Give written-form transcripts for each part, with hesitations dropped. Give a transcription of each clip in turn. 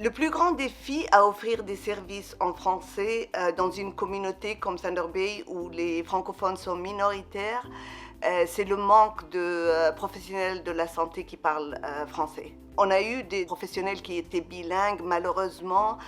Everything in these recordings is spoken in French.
Le plus grand défi à offrir des services en français dans une communauté comme Thunder Bay où les francophones sont minoritaires, c'est le manque de professionnels de la santé qui parlent français. On a eu des professionnels qui étaient bilingues, malheureusement.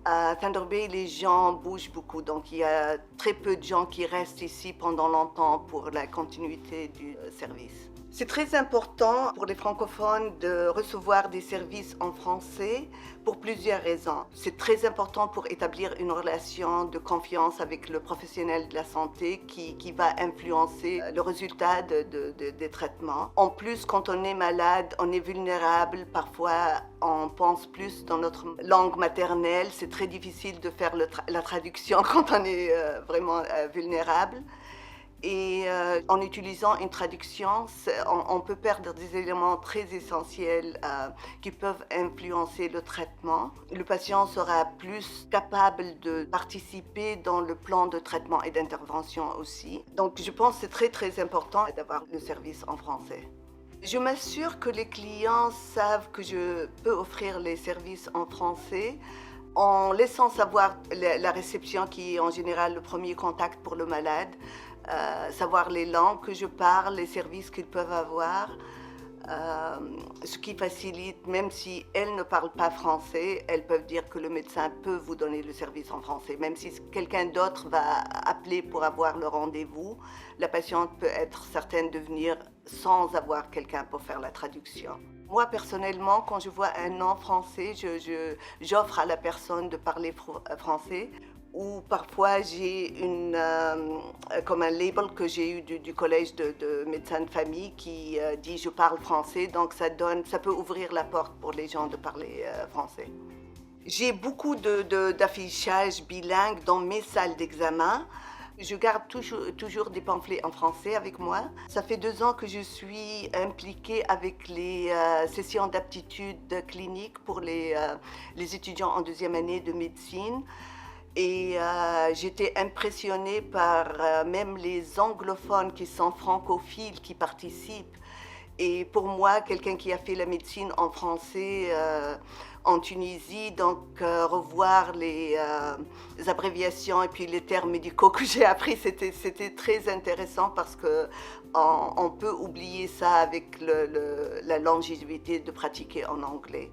À Thunder Bay, les gens bougent beaucoup, donc il y a très peu de gens qui restent ici pendant longtemps pour la continuité du service. C'est très important pour les francophones de recevoir des services en français pour plusieurs raisons. C'est très important pour établir une relation de confiance avec le professionnel de la santé qui va influencer le résultat des traitements. En plus, quand on est malade, on est vulnérable. Parfois, on pense plus dans notre langue maternelle. C'est très difficile de faire la traduction quand on est vraiment vulnérable. Et en utilisant une traduction, on peut perdre des éléments très essentiels qui peuvent influencer le traitement. Le patient sera plus capable de participer dans le plan de traitement et d'intervention aussi. Donc je pense que c'est très très important d'avoir le service en français. Je m'assure que les clients savent que je peux offrir les services en français en laissant savoir la réception qui est en général le premier contact pour le malade, savoir les langues que je parle, les services qu'ils peuvent avoir, ce qui facilite, même si elles ne parlent pas français, elles peuvent dire que le médecin peut vous donner le service en français. Même si quelqu'un d'autre va appeler pour avoir le rendez-vous, la patiente peut être certaine de venir sans avoir quelqu'un pour faire la traduction. Moi, personnellement, quand je vois un nom français, j'offre à la personne de parler français. Ou parfois j'ai comme un label que j'ai eu du collège de médecins de famille qui dit je parle français, donc ça peut ouvrir la porte pour les gens de parler français. J'ai beaucoup d'affichage bilingue dans mes salles d'examen. Je garde toujours des pamphlets en français avec moi. Ça fait 2 ans que je suis impliquée avec les sessions d'aptitude clinique pour les étudiants en 2e année de médecine. Et j'étais impressionnée par même les anglophones qui sont francophiles, qui participent. Et pour moi, quelqu'un qui a fait la médecine en français en Tunisie, donc revoir les abréviations et puis les termes médicaux que j'ai appris, c'était très intéressant parce qu'on peut oublier ça avec la longévité de pratiquer en anglais.